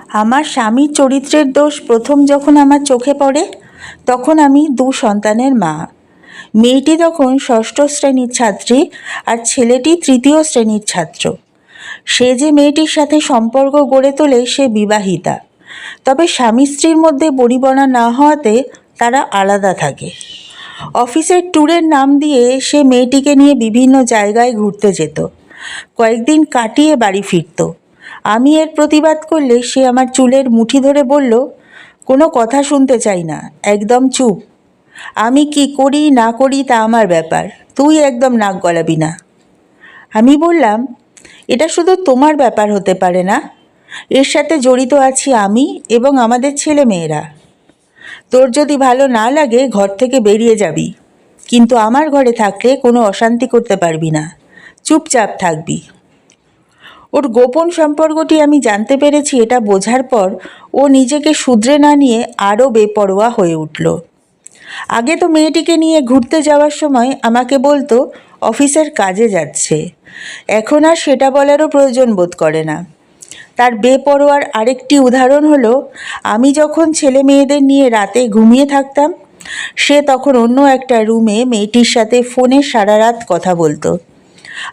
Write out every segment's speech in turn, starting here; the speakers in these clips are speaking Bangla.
আমার স্বামীর চরিত্রের দোষ প্রথম যখন আমার চোখে পড়ে তখন আমি 2 সন্তানের মা। মেয়েটি তখন 6ষ্ঠ শ্রেণীর ছাত্রী আর ছেলেটি 3য় শ্রেণীর ছাত্র। সে যে মেয়েটির সাথে সম্পর্ক গড়ে তোলে সে বিবাহিতা, তবে স্বামী স্ত্রীর মধ্যে বনিবনা না হওয়াতে তারা আলাদা থাকে। অফিসের ট্যুরের নাম দিয়ে সে মেয়েটিকে নিয়ে বিভিন্ন জায়গায় ঘুরতে যেত, কয়েকদিন কাটিয়ে বাড়ি ফিরত। আমি এর প্রতিবাদ করলে সে আমার চুলের মুঠি ধরে বলল, কোনো কথা শুনতে চাই না, একদম চুপ। আমি কি করি না করি তা আমার ব্যাপার, তুই একদম নাক গলাবি না। আমি বললাম, এটা শুধু তোমার ব্যাপার হতে পারে না, এর সাথে জড়িত আছি আমি এবং আমাদের ছেলে মেয়েরা। তোর যদি ভালো না লাগে ঘর থেকে বেরিয়ে যাবি, কিন্তু আমার ঘরে থাকলে কোনো অশান্তি করতে পারবি না, চুপচাপ থাকবি। ওর গোপন সম্পর্কটি আমি জানতে পেরেছি এটা বোঝার পর ও নিজেকে শুধরে না নিয়ে আরও বেপরোয়া হয়ে উঠল। আগে তো মেয়েটিকে নিয়ে ঘুরতে যাওয়ার সময় আমাকে বলতো অফিসের কাজে যাচ্ছে, এখন আর সেটা বলারও প্রয়োজন বোধ করে না। তার বেপরোয়ার আরেকটি উদাহরণ হলো, আমি যখন ছেলে মেয়েদের নিয়ে রাতে ঘুমিয়ে থাকতাম, সে তখন অন্য একটা রুমে মেয়েটির সাথে ফোনে সারা রাত কথা বলতো।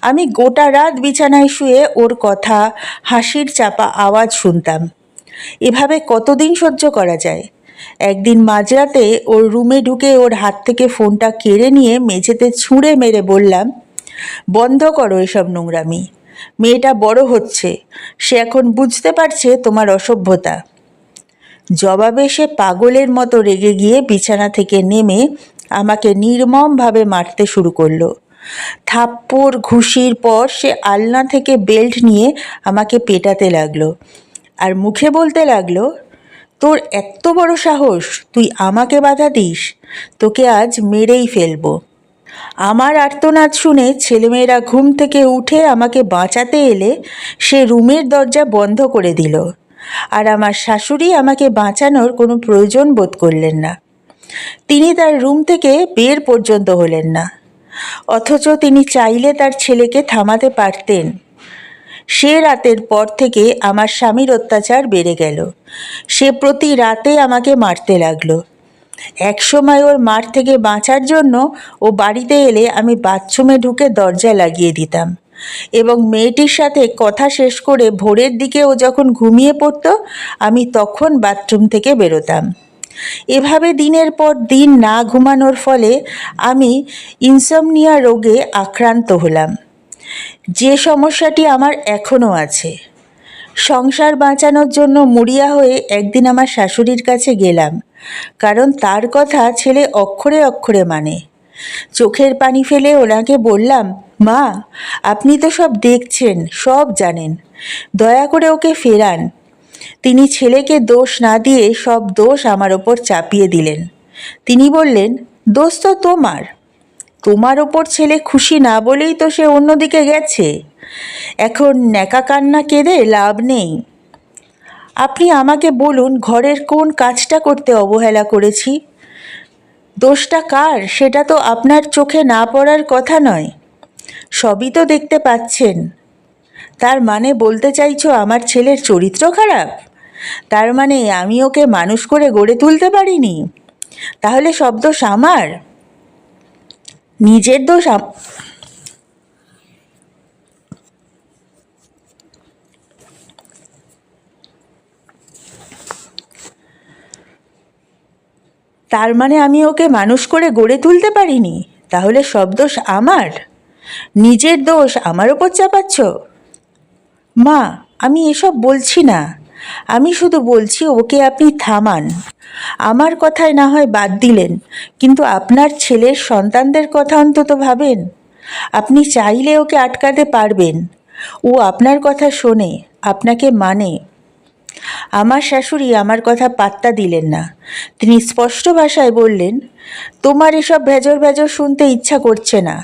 আমি গোটা রাত বিছানায় শুয়ে ওর কথা, হাসির চাপা আওয়াজ শুনতাম। এভাবে কতদিন সহ্য করা যায়? একদিন মাঝরাতে ওর রুমে ঢুকে ওর হাত থেকে ফোনটা কেড়ে নিয়ে মেঝেতে ছুঁড়ে মেরে বললাম, বন্ধ করো এসব নোংরামি। মেয়েটা বড় হচ্ছে, সে এখন বুঝতে পারছে তোমার অসভ্যতা। জবাবে সে পাগলের মতো রেগে গিয়ে বিছানা থেকে নেমে আমাকে নির্মমভাবে মারতে শুরু করলো। থাপ্পড় ঘুষির পর সে আলনা থেকে বেল্ট নিয়ে আমাকে পেটাতে লাগলো আর মুখে বলতে লাগলো, তোর এত বড় সাহস, তুই আমাকে বাধা দিস, তোকে আজ মেরেই ফেলবো। আমার আর্তনাদ শুনে ছেলেমেয়েরা ঘুম থেকে উঠে আমাকে বাঁচাতে এলে সে রুমের দরজা বন্ধ করে দিল, আর আমার শাশুড়ি আমাকে বাঁচানোর কোনো প্রয়োজন বোধ করলেন না। তিনি তার রুম থেকে বের পর্যন্ত হলেন না, অথচ তিনি চাইলে তার ছেলেকে থামাতে পারতেন। সে রাতের পর থেকে আমার স্বামীর অত্যাচার বেড়ে গেল। সে প্রতি রাতে আমাকে মারতে লাগলো। একসময় ওর মার থেকে বাঁচার জন্য ও বাড়িতে এলে আমি বাথরুমে ঢুকে দরজা লাগিয়ে দিতাম এবং মেয়েটির সাথে কথা শেষ করে ভোরের দিকে ও যখন ঘুমিয়ে পড়ত আমি তখন বাথরুম থেকে বেরোতাম। এভাবে দিনের পর দিন না ঘুমানোর ফলে আমি ইনসমনিয়া রোগে আক্রান্ত হলাম, যে সমস্যাটি আমার এখনও আছে। সংসার বাঁচানোর জন্য মরিয়া হয়ে একদিন আমার শাশুড়ির কাছে গেলাম, কারণ তার কথা ছেলে অক্ষরে অক্ষরে মানে। চোখের পানি ফেলে ওনাকে বললাম, মা, আপনি তো সব দেখছেন, সব জানেন, দয়া করে ওকে ফেরান। তিনি ছেলেকে দোষ না দিয়ে সব দোষ আমার ওপর চাপিয়ে দিলেন। তিনি বললেন, দোষ তো তোমার ওপর ছেলে খুশি না বলেই তো সে অন্যদিকে গেছে, এখন ন্যাকা কান্না কেঁদে লাভ নেই। আপনি আমাকে বলুন, ঘরের কোন কাজটা করতে অবহেলা করেছি? দোষটা কার সেটা তো আপনার চোখে না পড়ার কথা নয়, সবই তো দেখতে পাচ্ছেন। তার মানে বলতে চাইছো আমার ছেলের চরিত্র খারাপ? তার মানে আমি ওকে মানুষ করে গড়ে তুলতে পারিনি? তাহলে সব দোষ আমার, নিজের দোষ। তার মানে আমি ওকে মানুষ করে গড়ে তুলতে পারিনি, তাহলে সব দোষ আমার, নিজের দোষ আমার ওপর চাপাচ্ছ? মা, আমি এসব বলছি না, আমি শুধু বলছি ওকে আপনি থামান। আমার কথায় না হয় বাদ দিলেন, কিন্তু আপনার ছেলের সন্তানদের কথা অন্তত ভাবেন। আপনি চাইলে ওকে আটকাতে পারবেন, ও আপনার কথা শোনে, আপনাকে মানে। আমার শাশুড়ি আমার কথা পাত্তা দিলেন না। তিনি স্পষ্ট ভাষায় বললেন, তোমার এসব ভেজর ভেজর শুনতে ইচ্ছা করছে না।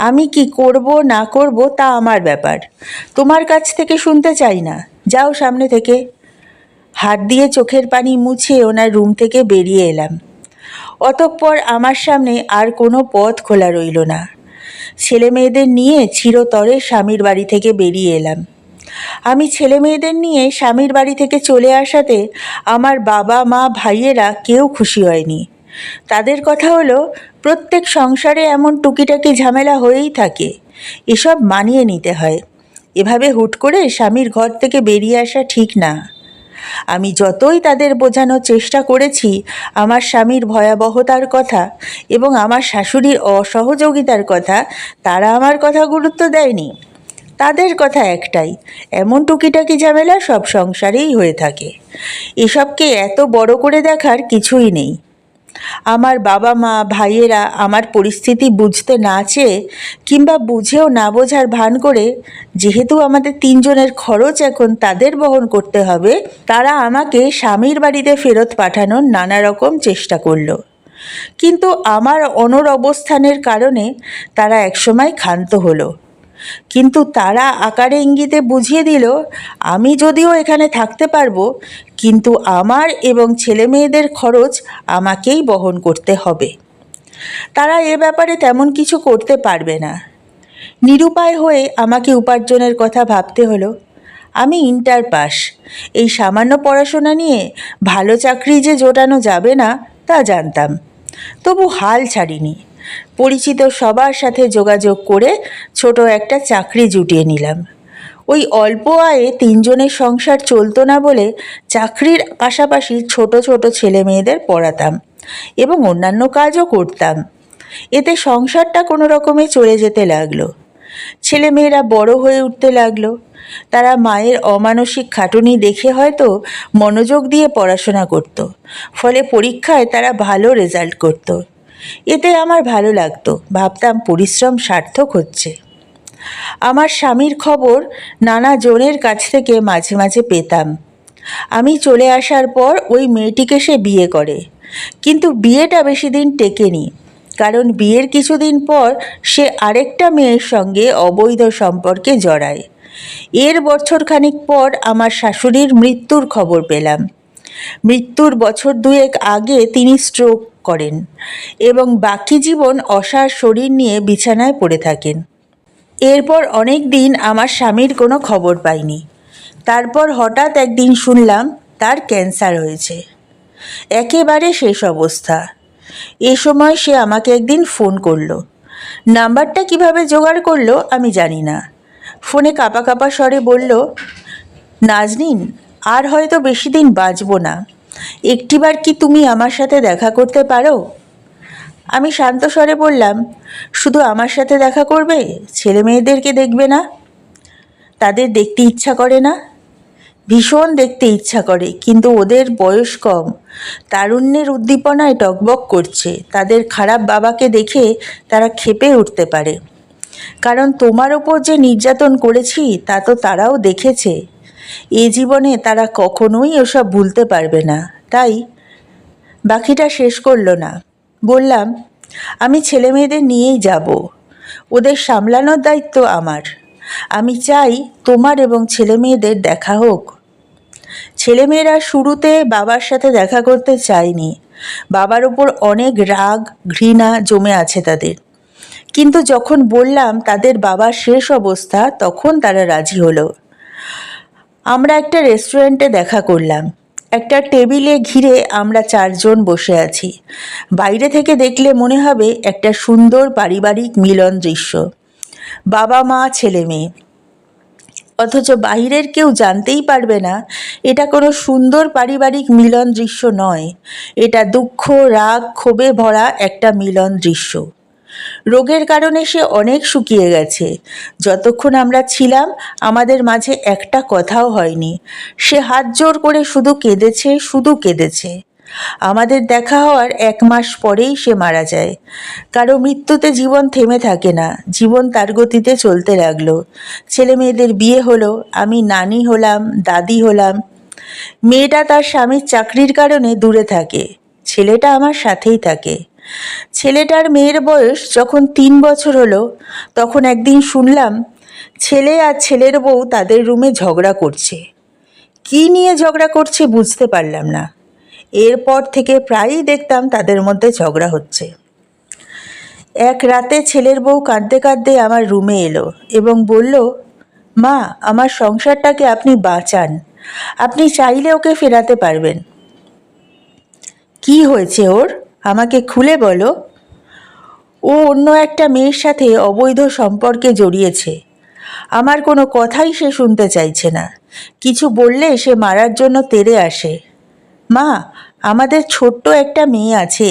আমি কি করব না করব তা আমার ব্যাপার, তোমার কাছ থেকে শুনতে চাই না, যাও সামনে থেকে। হাত দিয়ে চোখের পানি মুছে ওনার রুম থেকে বেরিয়ে এলাম। অতঃপর আমার সামনে আর কোনো পথ খোলা রইল না। ছেলে মেয়েদের নিয়ে চিরতরে স্বামীর বাড়ি থেকে বেরিয়ে এলাম। আমি ছেলে মেয়েদের নিয়ে স্বামীর বাড়ি থেকে চলে আসাতে আমার বাবা মা ভাইয়েরা কেউ খুশি হয়নি। তাদের কথা হলো, প্রত্যেক সংসারে এমন টুকিটাকি ঝামেলা হয়েই থাকে, এসব মানিয়ে নিতে হয়। এভাবে হুট করে স্বামীর ঘর থেকে বেরিয়ে আসা ঠিক না। আমি যতই তাদের বোঝানোর চেষ্টা করেছি আমার স্বামীর ভয়াবহতার কথা এবং আমার শাশুড়ির অসহযোগিতার কথা, তারা আমার কথা গুরুত্ব দেয়নি। তাদের কথা একটাই, এমন টুকিটাকি ঝামেলা সব সংসারেই হয়ে থাকে, এসবকে এত বড় করে দেখার কিছুই নেই। আমার বাবা মা ভাইয়েরা আমার পরিস্থিতি বুঝতে না চেয়ে কিংবা বুঝেও না বোঝার ভান করে, যেহেতু আমাদের তিনজনের খরচ এখন তাদের বহন করতে হবে, তারা আমাকে স্বামীর বাড়িতে ফেরত পাঠানোর নানা রকম চেষ্টা করলো। কিন্তু আমার অনড় অবস্থানের কারণে তারা একসময় ক্ষান্ত হলো। কিন্তু তারা আকারে ইঙ্গিতে বুঝিয়ে দিল, আমি যদিও এখানে থাকতে পারবো, কিন্তু আমার এবং ছেলে মেয়েদের খরচ আমাকেই বহন করতে হবে। তারা এ ব্যাপারে তেমন কিছু করতে পারবে না। নিরুপায় হয়ে আমাকে উপার্জনের কথা ভাবতে হলো। আমি ইন্টার পাস, এই সামান্য পড়াশোনা নিয়ে ভালো চাকরি যে জোটানো যাবে না তা জানতাম, তবু হাল ছাড়িনি। পরিচিত সবার সাথে যোগাযোগ করে ছোট একটা চাকরি জুটিয়ে নিলাম। ওই অল্প আয়ে তিনজনের সংসার চলতো না বলে চাকরির পাশাপাশি ছোট ছোট ছেলে মেয়েদের পড়াতাম এবং অন্যান্য কাজও করতাম। এতে সংসারটা কোনো রকমে চলে যেতে লাগলো। ছেলে মেয়েরা বড় হয়ে উঠতে লাগলো। তারা মায়ের অমানসিক খাটুনি দেখে হয়তো মনোযোগ দিয়ে পড়াশোনা করত, ফলে পরীক্ষায় তারা ভালো রেজাল্ট করত। এতে আমার ভালো লাগতো, ভাবতাম পরিশ্রম সার্থক হচ্ছে। আমার স্বামীর খবর নানা জনের কাছ থেকে মাঝে মাঝে পেতাম। আমি চলে আসার পর ওই মেয়েটিকে সে বিয়ে করে, কিন্তু বিয়েটা বেশি দিন টেকেনি, কারণ বিয়ের কিছুদিন পর সে আরেকটা মেয়ের সঙ্গে অবৈধ সম্পর্কে জড়ায়। এর বছরখানিক পর আমার শাশুড়ির মৃত্যুর খবর পেলাম। মৃত্যুর বছর দুয়েক আগে তিনি স্ট্রোক করেন এবং বাকি জীবন অসাড় শরীর নিয়ে বিছানায় পড়ে থাকেন। এরপর অনেক দিন আমার স্বামীর কোনো খবর পাইনি। তারপর হঠাৎ একদিন শুনলাম তার ক্যান্সার হয়েছে। একেবারে শেষ অবস্থা। এ সময় সে আমাকে একদিন ফোন করলো। নাম্বারটা কিভাবে জোগাড় করলো আমি জানি না। ফোনে কাঁপা কাঁপা স্বরে বলল, নাজনীন, আর হয়তো বেশি দিন বাঁচব না, একটিবার কি তুমি আমার সাথে দেখা করতে পারো? আমি শান্ত স্বরে বললাম, শুধু আমার সাথে দেখা করবে, ছেলে মেয়েদেরকে দেখবে না? তাদের দেখতে ইচ্ছা করে না? ভীষণ দেখতে ইচ্ছা করে, কিন্তু ওদের বয়স কম, তারুণ্যের উদ্দীপনায় টকবক করছে। তাদের খারাপ বাবাকে দেখে তারা ক্ষেপে উঠতে পারে, কারণ তোমার ওপর যে নির্যাতন করেছি তা তো তারাও দেখেছে। এ জীবনে তারা কখনোই ওসব ভুলতে পারবে না। তাই বাকিটা শেষ করলো না। বললাম, আমি ছেলে মেয়েদের নিয়েই যাব, ওদের সামলানোর দায়িত্ব আমার। আমি চাই তোমার এবং ছেলে মেয়েদের দেখা হোক। ছেলেমেয়েরা শুরুতে বাবার সাথে দেখা করতে চায়নি। বাবার ওপর অনেক রাগ ঘৃণা জমে আছে তাদের। কিন্তু যখন বললাম তাদের বাবার শেষ অবস্থা, তখন তারা রাজি হলো। আমরা একটা রেস্টুরেন্টে দেখা করলাম। একটা টেবিলে ঘিরে আমরা চারজন বসে আছি। বাইরে থেকে দেখলে মনে হবে একটা সুন্দর পারিবারিক মিলন দৃশ্য, বাবা মা ছেলে মেয়ে। অথচ বাইরের কেউ জানতেই পারবে না এটা কোনো সুন্দর পারিবারিক মিলন দৃশ্য নয়। এটা দুঃখ রাগ ক্ষোভে ভরা একটা মিলন দৃশ্য। রোগের কারণে সে অনেক শুকিয়ে গেছে। যতক্ষণ আমরা ছিলাম আমাদের মাঝে একটা কথাও হয়নি। সে হাত জোর করে শুধু কেঁদেছে, শুধু কেঁদেছে। আমাদের দেখা হওয়ার 1 মাস পরেই সে মারা যায়। কারো মৃত্যুতে জীবন থেমে থাকে না, জীবন তার গতিতে চলতে লাগলো। ছেলে মেয়েদের বিয়ে হলো, আমি নানি হলাম, দাদি হলাম। মেয়েটা তার স্বামীর চাকরির কারণে দূরে থাকে, ছেলেটা আমার সাথেই থাকে। ছেলেটার মেয়ের বয়স যখন 3 বছর হলো, তখন একদিন শুনলাম ছেলে আর ছেলের বউ তাদের রুমে ঝগড়া করছে। কী নিয়ে ঝগড়া করছে বুঝতে পারলাম না। এরপর থেকে প্রায়ই দেখতাম তাদের মধ্যে ঝগড়া হচ্ছে। এক রাতে ছেলের বউ কাঁদতে কাঁদতে আমার রুমে এলো এবং বলল, মা, আমার সংসারটাকে আপনি বাঁচান, আপনি চাইলে ওকে ফেরাতে পারবেন। কি হয়েছে ওর, আমাকে খুলে বলো। ও অন্য একটা মেয়ের সাথে অবৈধ সম্পর্কে জড়িয়েছে। আমার কোনো কথাই সে শুনতে চাইছে না, কিছু বললে সে মারার জন্য তেড়ে আসে। মা, আমাদের ছোট্ট একটা মেয়ে আছে,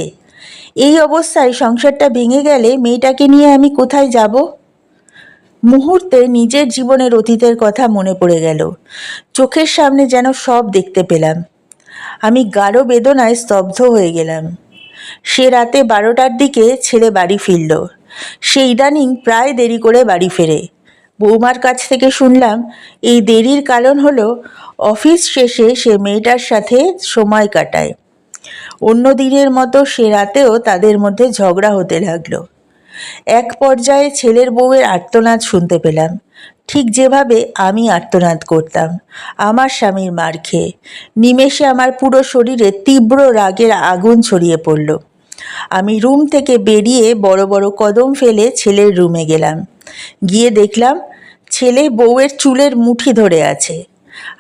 এই অবস্থায় সংসারটা ভেঙে গেলে মেয়েটাকে নিয়ে আমি কোথায় যাব? মুহূর্তে নিজের জীবনের অতীতের কথা মনে পড়ে গেল। চোখের সামনে যেন সব দেখতে পেলাম। আমি গাঢ় বেদনায় স্তব্ধ হয়ে গেলাম। সে রাতে 12টার দিকে ছেলে বাড়ি ফিরল। সে ইদানিং প্রায় দেরি করে বাড়ি ফেরে। বৌমার কাছ থেকে শুনলাম এই দেরির কারণ হলো অফিস শেষে সে মেয়েটার সাথে সময় কাটায়। অন্য দিনের মতো সে রাতেও তাদের মধ্যে ঝগড়া হতে লাগলো। এক পর্যায়ে ছেলের বউয়ের আর্তনাদ শুনতে পেলাম, ঠিক যেভাবে আমি আর্তনাদ করতাম আমার স্বামীর মার খেয়ে। নিমেষে আমার পুরো শরীরে তীব্র রাগের আগুন ছড়িয়ে পড়ল। আমি রুম থেকে বেরিয়ে বড় বড় কদম ফেলে ছেলের রুমে গেলাম। গিয়ে দেখলাম ছেলে বউয়ের চুলের মুঠি ধরে আছে।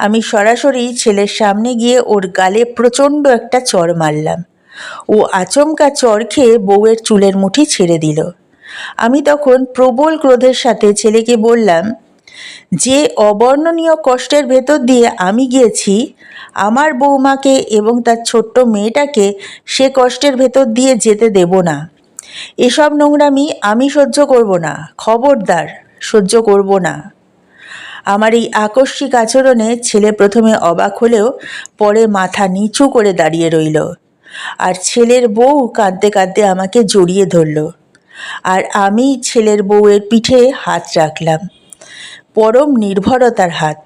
আমি সরাসরি ছেলের সামনে গিয়ে ওর গালে প্রচণ্ড একটা চড় মারলাম। ও আচমকা চড় খেয়ে বউয়ের চুলের মুঠি ছেড়ে দিল। আমি তখন প্রবল ক্রোধের সাথে ছেলেকে বললাম, যে অবর্ণনীয় কষ্টের ভেতর দিয়ে আমি গিয়েছি, আমার বৌমাকে এবং তার ছোট্ট মেয়েটাকে সে কষ্টের ভেতর দিয়ে যেতে দেব না। এসব নোংরামি আমি সহ্য করব না, খবরদার, সহ্য করব না। আমার এই আকস্মিক আচরণে ছেলে প্রথমে অবাক হলেও পরে মাথা নিচু করে দাঁড়িয়ে রইল। আর ছেলের বউ কাঁদতে কাঁদতে আমাকে জড়িয়ে ধরল। আর আমি ছেলের বউয়ের পিঠে হাত রাখলাম, পরম নির্ভরতার হাত।